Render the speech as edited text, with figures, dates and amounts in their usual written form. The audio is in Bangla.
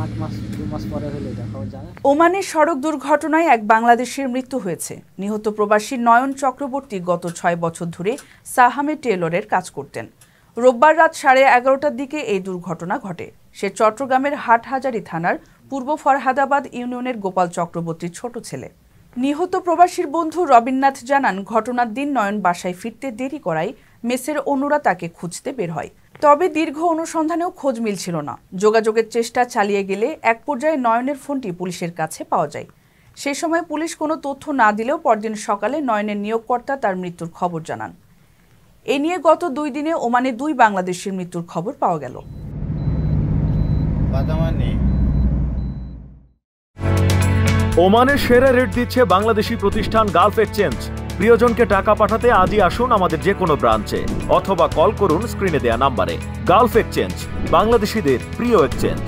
8 মাস 2 মাস পরে হলো দেখা যায়। ওমানের সড়ক দুর্ঘটনায় এক বাংলাদেশির মৃত্যু হয়েছে। নিহত প্রবাসী নয়ন চক্রবর্তী গত 6 বছর ধরে সাহামে টেলরের কাজ করতেন। রোববার রাত 11:30টার দিকে এই দুর্ঘটনা ঘটে। সে চট্টগ্রামের হাটহাজারী থানার পূর্ব ফরহাদাবাদ ইউনিয়নের গোপাল চক্রবর্তীর ছোট ছেলে। নিহত প্রবাসীর বন্ধু রবীন্দ্রনাথ জানান, ঘটনার দিন নয়ন বাসায় ফিরতে দেরি করায় মেসের অন্যরা তাকে খুঁজতে বের হয়। তবে দীর্ঘ অনুসন্ধানেও খোঁজ মিলছিল না। যোগাযোগের চেষ্টা চালিয়ে গেলে এক পর্যায়ে নয়নের ফোনটি পুলিশের কাছে পাওয়া যায়। সে সময় পুলিশ কোনো তথ্য না দিলেও পরদিন সকালে নয়নের নিয়োগকর্তা তার মৃত্যুর খবর জানান। এ নিয়ে গত 2 দিনে ওমানে 2 বাংলাদেশির মৃত্যুর খবর পাওয়া গেল। ওমানের সেরা রেট দিচ্ছে বাংলাদেশি প্রতিষ্ঠান গালফ এক্সচেঞ্জ। প্রিয়জনকে টাকা পাঠাতে আজই আসুন আমাদের যে কোনো ব্রাঞ্চে অথবা কল করুন স্ক্রিনে দেয়া নাম্বারে। গালফ এক্সচেঞ্জ, বাংলাদেশিদের প্রিয় এক্সচেঞ্জ।